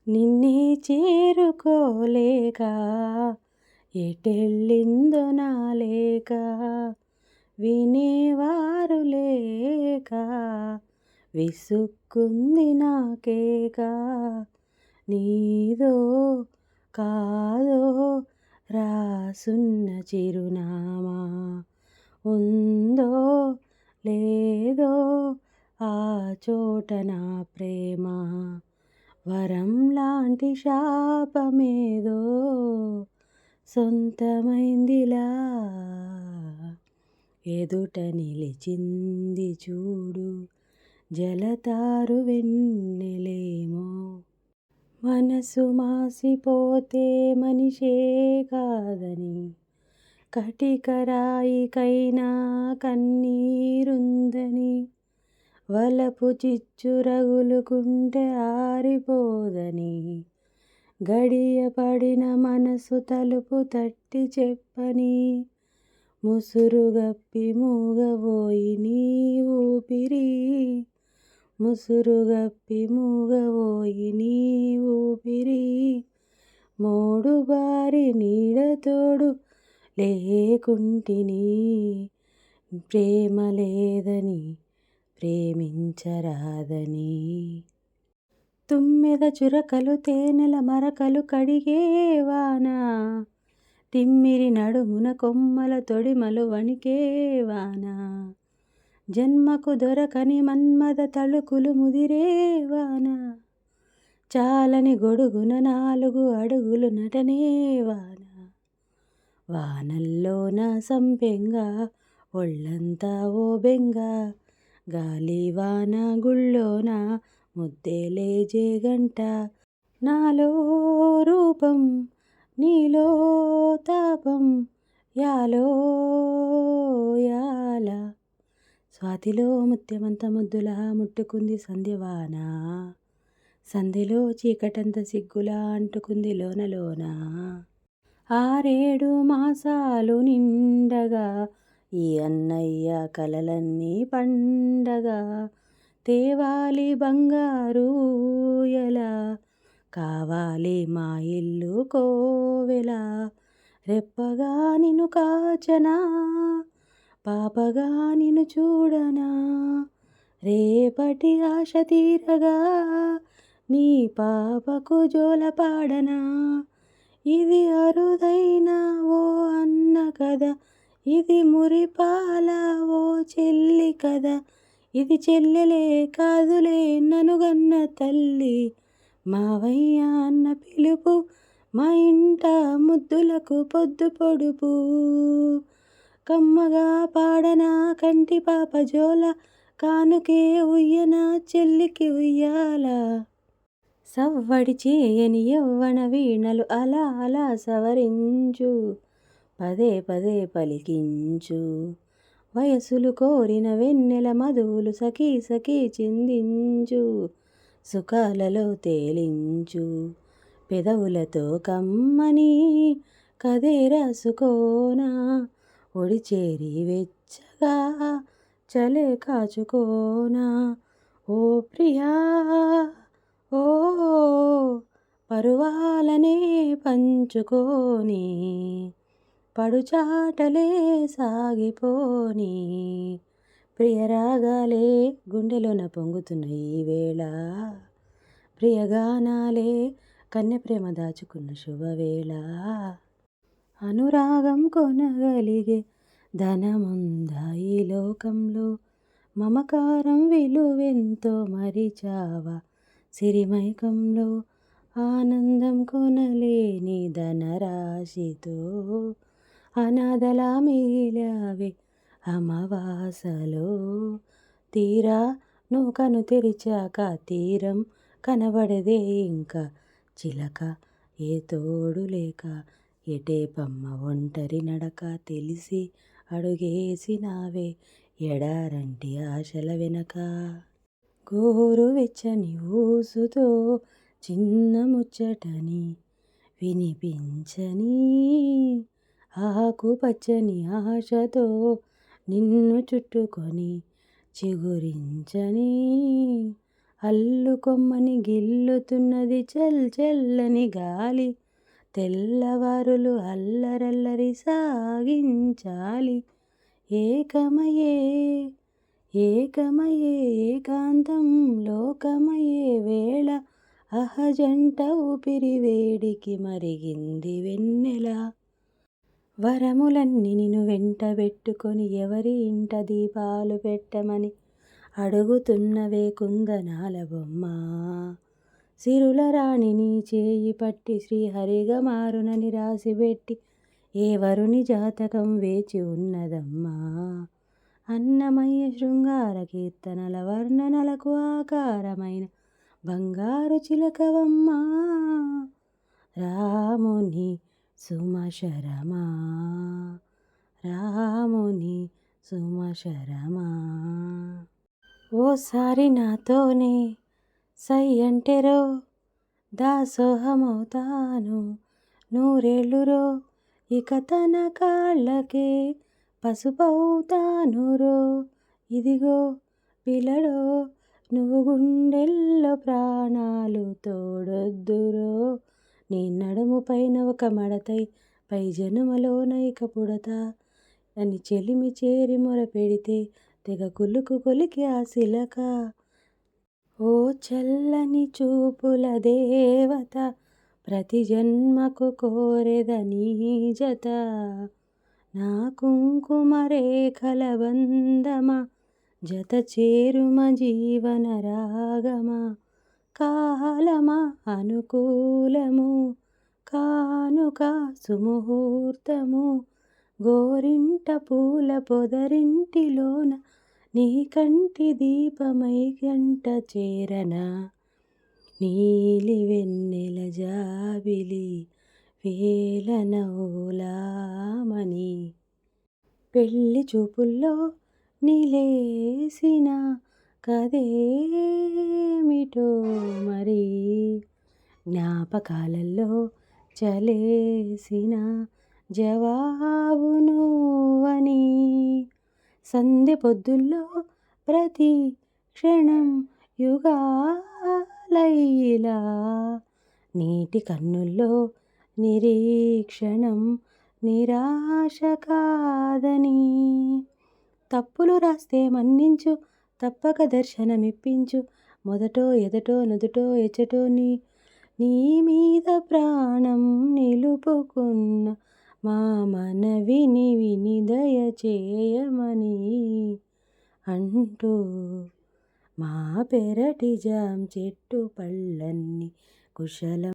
నిన్నే చేరుకోలేక ఎటెళ్ళిందో నా లేక వినేవారు లేక విసుక్కుంది నాకేక నీదో కాదో రాసున్న చిరునామా ఉందో లేదో ఆ చోట నా ప్రేమ వరం లాంటి శాపమేదో సొంతమైందిలా ఎదుట నిలిచింది చూడు జలతారు వెన్నెలేమో మనసు మాసిపోతే మనిషే కాదని కటికరాయికైనా కన్నీరుందని వలపు చిచ్చు రగులుకుంటే ఆరిపోదని గడియ పడిన మనసు తలుపు తట్టి చెప్పని ముసురుగప్పి మూగబోయి నీ ఊపిరి ముసురుగప్పి మూగబోయి నీ ఊపిరి మోడు బారి నీడతోడు లేకుంటిని ప్రేమ లేదని ప్రేమించరాదని తుమ్మెద చురకలు తేనెల మరకలు కడిగేవాన తిమ్మిరి నడుమున కొమ్మల తొడిమలు వణికేవాన జన్మకు దొరకని మన్మద తళుకులు ముదిరేవాన చాలని గొడుగున 4 అడుగులు నటనేవాన వానల్లోన సంపెంగా ఒళ్ళంతా ఓ బెంగ గాలివాన గుళ్ళోన ముద్దెలేజే గంట నాలో రూపం నీలో తాపం యాలో యాల స్వాతిలో ముత్యమంత ముద్దులా ముట్టుకుంది సంధ్యవాన సంధిలో చీకటంత సిగ్గులా అంటుకుంది లోన 6 మాసాలు నిండగా ఈ అన్నయ్య కలలన్నీ పండగా తేవాలి బంగారు ఊయల కావాలి మా ఇల్లు కోవెల రెప్పగా నిన్ను కాచనా పాపగా నిన్ను చూడనా రేపటి ఆశ తీరగా నీ పాపకు జోలపాడనా ఇది అరుదైన ఓ అన్న కదా ఇది మురిపాల ఓ చెల్లి కదా ఇది చెల్లెలే కాదులే ననుగన్న తల్లి మావయ్య అన్న పిలుపు మా ఇంట ముద్దులకు పొద్దు పొడుపు కమ్మగా పాడనా కంటి పాప జోల కానుకే ఉయ్యన చెల్లికి ఉయ్యాల సవ్వడి చేయని యవ్వన వీణలు అలా అలా సవరించు పదే పదే పలికించు వయసులు కోరిన వెన్నెల మధువులు సఖీ సఖీ చిందించు సుఖాలలో తేలించు పెదవులతో కమ్మని కదే రాసుకోనా ఒడి చేరి వెచ్చగా చలే కాచుకోనా ఓ ప్రియా ఓ పరువాలనే పంచుకోని పడుచాటలే సాగిపోని ప్రియరాగాలే గుండెలోన పొంగుతున్న ఈ వేళ ప్రియగానాలే కన్య ప్రేమ దాచుకున్న శుభవేళ అనురాగం కొనగలిగే ధనముందా ఈ లోకంలో మమకారం విలువెంతో మరిచావా సిరిమైకంలో ఆనందం కొనలేని ధనరాశితో అనాథలా మిగిలావే అమావాసలో తీరా నువ్వు కను తెరిచాక తీరం కనబడదే ఇంకా చిలక ఏ తోడు లేక ఎటేపమ్మ ఒంటరి నడక తెలిసి అడుగేసినావే ఎడారంటి ఆశల వెనక గోరు వెచ్చని ఊసుతో చిన్న ముచ్చటని వినిపించని ఆకుపచ్చని ఆశతో నిన్ను చుట్టుకొని చిగురించని అల్లుకొమ్మని గిల్లుతున్నది చల్లని గాలి. తెల్లవారులు అల్లరల్లరి సాగించాలి. ఏకమయే ఏకమయే ఏకాంతం లోకమయే వేళ అహజంట ఊపిరి వేడికి మరిగింది వెన్నెల. వరములన్నీ నిన్ను వెంటబెట్టుకొని ఎవరి ఇంట దీపాలు పెట్టమని అడుగుతున్నవే కుందనాల బొమ్మ. సిరుల రాణి నీ చేయి పట్టి శ్రీహరిగా మారునని రాసిపెట్టి ఏ వరుని జాతకం వేచి ఉన్నదమ్మా. అన్నమయ్య శృంగార కీర్తనల వర్ణనలకు ఆకారమైన బంగారు చిలకవమ్మా. రాముని సుమశరమా రాముని సుమశరమా. ఓసారి నాతోనే సై అంటెరో దాసోహమవుతాను నూరేళ్ళురో. ఇక తన కాళ్ళకే పసుపవుతానురో. ఇదిగో పిల్లడో నువ్వు గుండెల్లో ప్రాణాలు తోడొద్దురో. నీ నడుము పైన ఒక మడతై పై జనుమలోన ఇక పుడతా అని చెలిమి చేరి మొర పెడితే తెగ కులుకు కొలికి ఆ శిలక. ఓ చల్లని చూపుల దేవత ప్రతి జన్మకు కోరెద నీ జత. నా కుంకుమ రేఖల బంధమా జత చేరుమ జీవన రాగమా. కాలమా అనుకూలము కానుక సుముహూర్తము. గోరింట పూల పొదరింటిలోన నీ కంటి దీపమై గంట చేరనా. నీలి వెన్నెల జాబిలి వేల నవ్వులామని. పెళ్లి చూపుల్లో నీలేసిన కదేమిటో మరి. జ్ఞాపకాలలో చలేసిన జవాబు నువ్వని. సంధ్య పొద్దుల్లో ప్రతి క్షణం యుగాలైలా. నీటి కన్నుల్లో నిరీక్షణం నిరాశ కాదని. తప్పులు రాస్తే మన్నించు తప్పక దర్శనమిప్పించు. మొదటో ఎదటో నుదుటో ఎచటో నీ మీద ప్రాణం నిలుపుకున్న మా మనవిని విని దయచేయమని అంటూ మా పెరటి జాం చెట్టు పళ్ళన్నీ కుశలం.